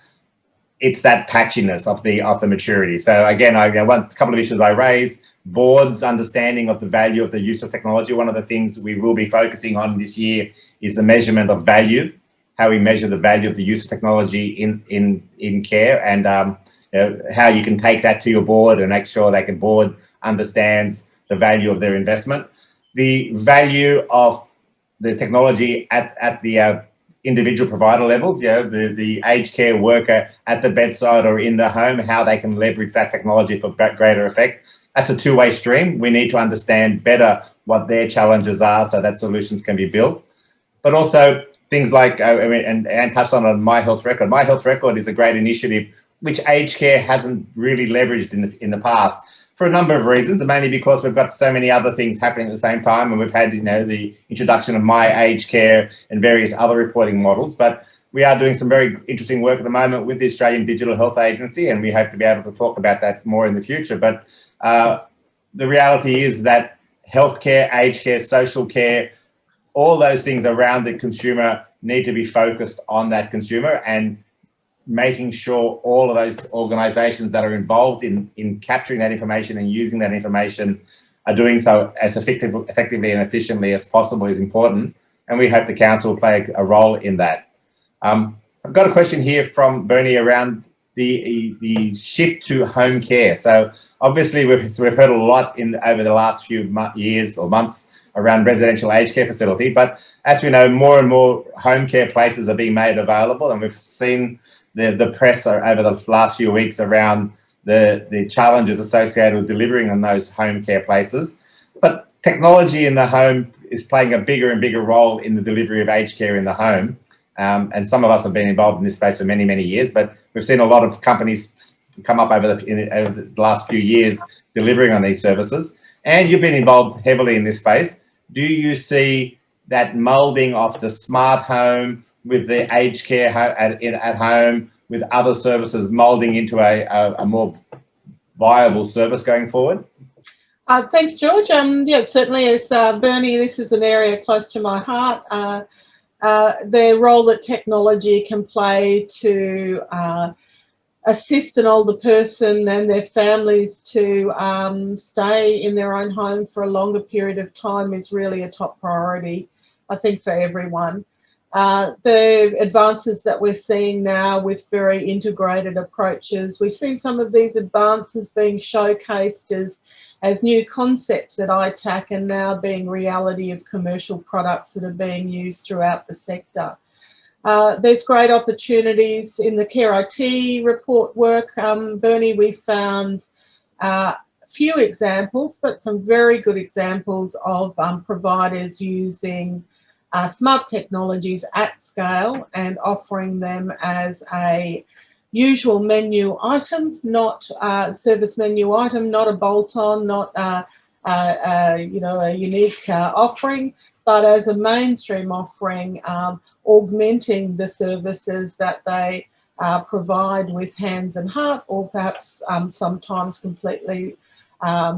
Speaker 1: it's that patchiness of the maturity. So again, one couple of issues I raised: boards' understanding of the value of the use of technology. One of the things we will be focusing on this year is the measurement of value, how we measure the value of the use of technology in care, and you know, how you can take that to your board and make sure that the board understands the value of their investment. The value of the technology at the individual provider levels, you know, the aged care worker at the bedside or in the home, how they can leverage that technology for greater effect. That's a two-way stream. We need to understand better what their challenges are so that solutions can be built. But also things like, and Anne touched on My Health Record. My Health Record is a great initiative which aged care hasn't really leveraged in the past for a number of reasons, and mainly because we've got so many other things happening at the same time, and we've had, you know, the introduction of My Aged Care and various other reporting models. But we are doing some very interesting work at the moment with the Australian Digital Health Agency, and we hope to be able to talk about that more in the future. But the reality is that healthcare, aged care, social care, all those things around the consumer need to be focused on that consumer, and making sure all of those organisations that are involved in capturing that information and using that information are doing so as effectively and efficiently as possible is important. And we hope the council will play a role in that. I've got a question here from Bernie around the shift to home care. So obviously we've heard a lot over the last few years or months around residential aged care facility, but as we know, more and more home care places are being made available, and we've seen the press over the last few weeks around the challenges associated with delivering on those home care places. But technology in the home is playing a bigger and bigger role in the delivery of aged care in the home, and some of us have been involved in this space for many, many years, but we've seen a lot of companies come up over the last few years delivering on these services. And you've been involved heavily in this space. Do you see that moulding of the smart home with the aged care at home with other services moulding into a more viable service going forward?
Speaker 3: Thanks, George. Yeah, certainly, as Bernie, this is an area close to my heart. The role that technology can play to assist an older person and their families to stay in their own home for a longer period of time is really a top priority, I think, for everyone. The advances that we're seeing now with very integrated approaches, we've seen some of these advances being showcased as new concepts at ITAC and now being reality of commercial products that are being used throughout the sector. There's great opportunities in the Care IT report work. Bernie, we found few examples, but some very good examples of providers using smart technologies at scale and offering them as a usual menu item, not service menu item, not a bolt-on, not you know, a unique offering, but as a mainstream offering, augmenting the services that they provide with hands and heart, or perhaps sometimes completely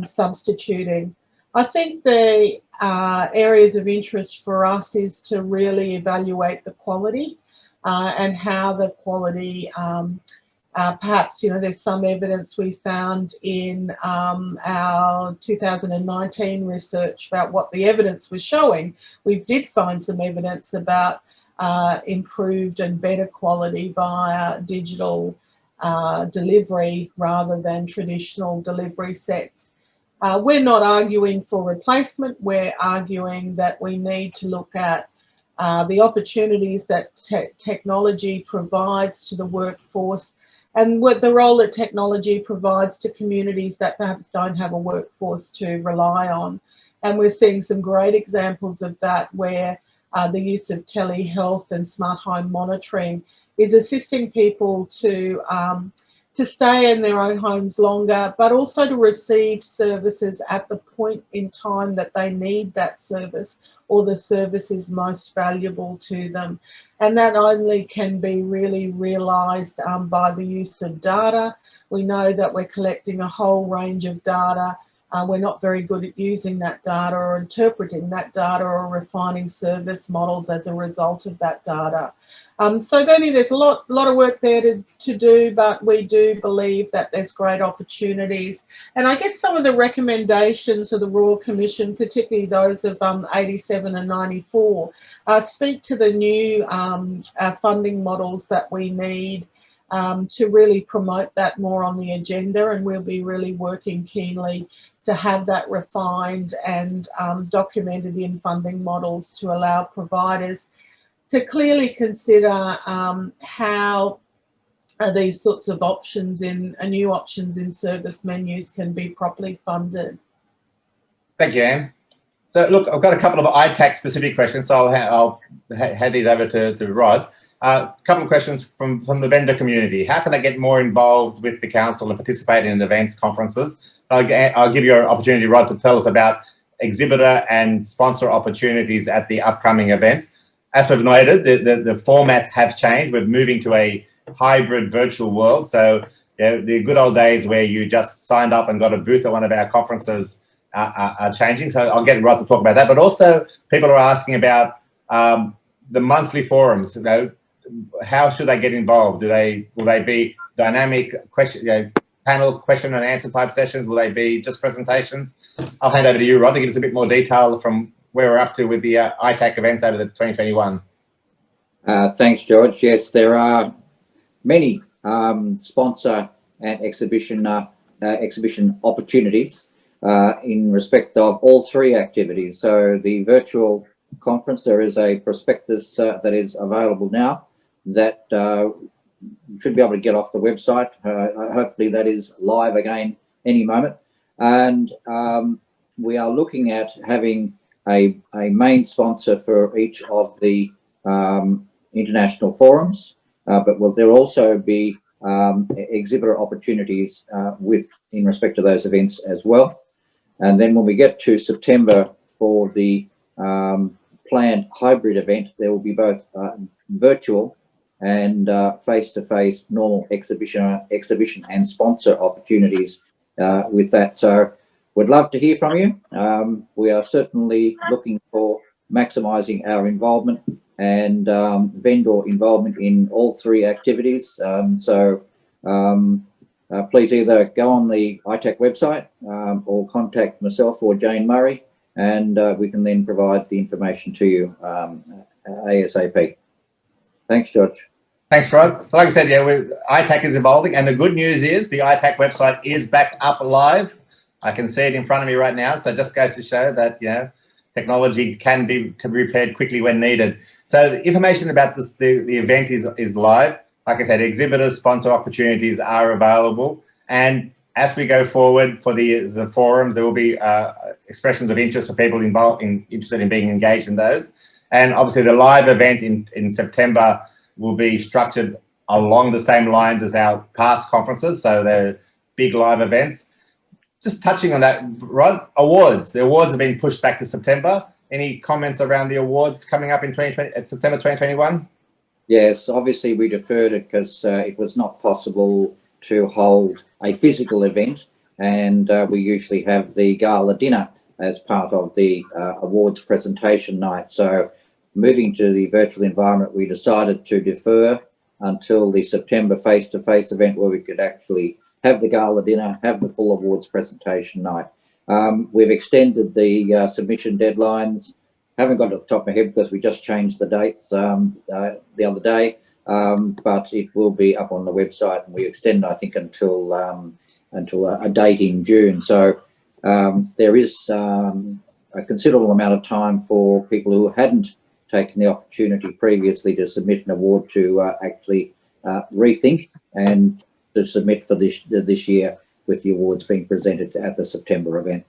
Speaker 3: substituting. I think the areas of interest for us is to really evaluate the quality and how the quality, perhaps, you know, there's some evidence we found in our 2019 research about what the evidence was showing. We did find some evidence about improved and better quality via digital delivery rather than traditional delivery sets. We're not arguing for replacement. We're arguing that we need to look at the opportunities that technology provides to the workforce and what the role that technology provides to communities that perhaps don't have a workforce to rely on. And we're seeing some great examples of that where the use of telehealth and smart home monitoring is assisting people to stay in their own homes longer, but also to receive services at the point in time that they need that service or the service is most valuable to them. And that only can be really realised by the use of data. We know that we're collecting a whole range of data. We're not very good at using that data or interpreting that data or refining service models as a result of that data. So Bernie, there's a lot of work there to do, but we do believe that there's great opportunities. And I guess some of the recommendations of the Royal Commission, particularly those of 87 and 94, speak to the new funding models that we need to really promote that more on the agenda, and we'll be really working keenly to have that refined and documented in funding models to allow providers to clearly consider how these sorts of options new options in service menus can be properly funded.
Speaker 1: Thank you, Anne. So look, I've got a couple of ITAC specific questions, so I'll hand these over to Rod. A couple of questions from the vendor community. How can they get more involved with the council and participate in events, conferences? I'll give you an opportunity, Rod, to tell us about exhibitor and sponsor opportunities at the upcoming events. As we've noted, the formats have changed. We're moving to a hybrid virtual world. So the good old days where you just signed up and got a booth at one of our conferences are changing. So I'll get Rod to talk about that. But also people are asking about the monthly forums. You know, how should they get involved? Will they be dynamic panel question and answer type sessions? Will they be just presentations? I'll hand over to you, Rod, to give us a bit more detail from where we're up to with the ITAC events over the 2021.
Speaker 2: Thanks, George. Yes, there are many sponsor and exhibition opportunities in respect of all three activities. So the virtual conference, there is a prospectus that is available now that should be able to get off the website. Hopefully that is live again any moment. And we are looking at having a main sponsor for each of the international forums, but there'll also be exhibitor opportunities in respect to those events as well. And then when we get to September for the planned hybrid event, there will be both virtual and face-to-face normal exhibition and sponsor opportunities with that. So we'd love to hear from you. We are certainly looking for maximising our involvement and vendor involvement in all three activities. So please either go on the ITAC website or contact myself or Jane Murray, and we can then provide the information to you ASAP. Thanks, George.
Speaker 1: Thanks, Rod. So like I said, yeah, ITAC is evolving, and the good news is the ITAC website is back up live. I can see it in front of me right now, so it just goes to show that, you know, technology can be repaired quickly when needed. So the information about this, the event is live. Like I said, exhibitors, sponsor opportunities are available, and as we go forward for the forums, there will be expressions of interest for people interested in being engaged in those. And obviously, the live event in September will be structured along the same lines as our past conferences, so they're big live events. Just touching on that, Rod, awards. The awards have been pushed back to September. Any comments around the awards coming up in September 2021?
Speaker 2: Yes, obviously we deferred it because it was not possible to hold a physical event, and we usually have the gala dinner as part of the awards presentation night. So moving to the virtual environment, we decided to defer until the September face-to-face event where we could actually have the gala dinner, have the full awards presentation night. We've extended the submission deadlines. Haven't got it at the top of my head because we just changed the dates the other day, but it will be up on the website, and we extend, I think, until a date in June. So there is a considerable amount of time for people who hadn't taken the opportunity previously to submit an award to actually rethink and to submit for this year, with the awards being presented at the September event.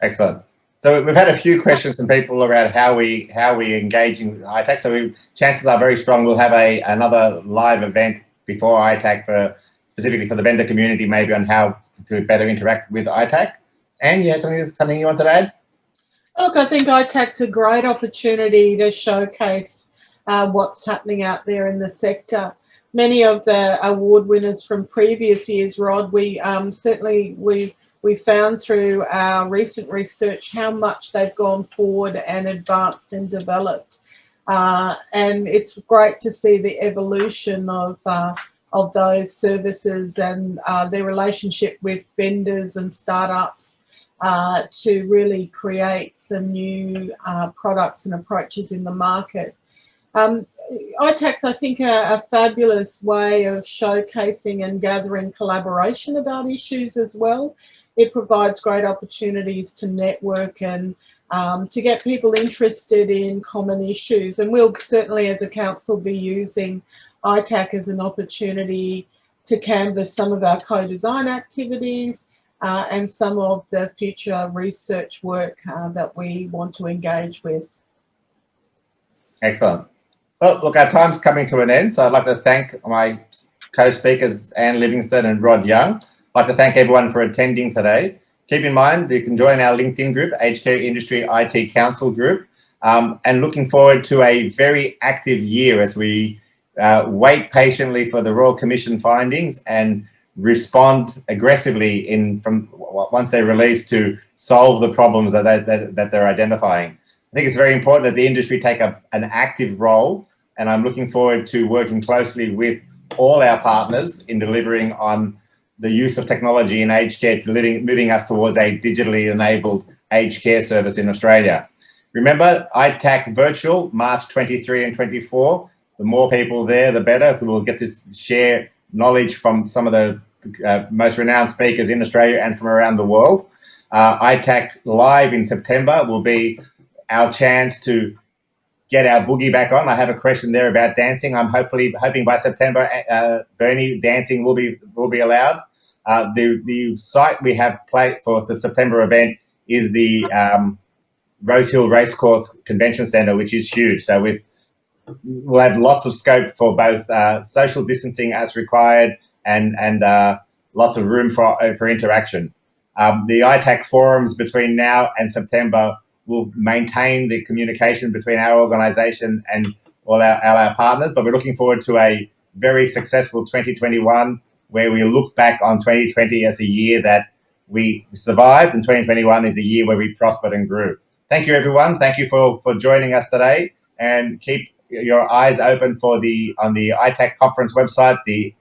Speaker 1: Excellent. So we've had a few questions from people around how we engage in ITAC. So chances are very strong we'll have another live event before ITAC specifically for the vendor community, maybe on how to better interact with ITAC. And you had something you wanted to add?
Speaker 3: Look, I think ITAC's a great opportunity to showcase what's happening out there in the sector. Many of the award winners from previous years, Rod, we found through our recent research how much they've gone forward and advanced and developed. And it's great to see the evolution of those services and their relationship with vendors and startups to really create some new products and approaches in the market. ITAC's, I think, a fabulous way of showcasing and gathering collaboration about issues as well. It provides great opportunities to network and to get people interested in common issues. And we'll certainly, as a council, be using ITAC as an opportunity to canvass some of our co-design activities and some of the future research work that we want to engage with.
Speaker 1: Excellent. Well, look, our time's coming to an end, so I'd like to thank my co-speakers, Anne Livingston and Rod Young. I'd like to thank everyone for attending today. Keep in mind, you can join our LinkedIn group, Aged Care Industry IT Council Group, and looking forward to a very active year as we wait patiently for the Royal Commission findings and respond aggressively from once they're released to solve the problems that they're identifying. I think it's very important that the industry take an active role, and I'm looking forward to working closely with all our partners in delivering on the use of technology in aged care, moving us towards a digitally enabled aged care service in Australia. Remember, ITAC Virtual, March 23 and 24. The more people there, the better. We will get to share knowledge from some of the most renowned speakers in Australia and from around the world. ITAC Live in September will be our chance to get our boogie back on. I have a question there about dancing. I'm hoping by September, Bernie, dancing will be allowed. The site we have played for the September event is the Rose Hill Racecourse Convention Centre, which is huge. So we'll have lots of scope for both social distancing as required and lots of room for interaction. The ITAC forums between now and September will maintain the communication between our organisation and all our partners, but we're looking forward to a very successful 2021 where we look back on 2020 as a year that we survived, and 2021 is a year where we prospered and grew. Thank you, everyone. Thank you for joining us today, and keep your eyes open on the ITAC conference website, the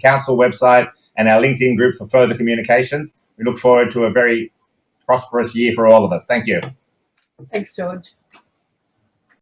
Speaker 1: council website and our LinkedIn group for further communications. We look forward to a very prosperous year for all of us. Thank you.
Speaker 3: Thanks, George.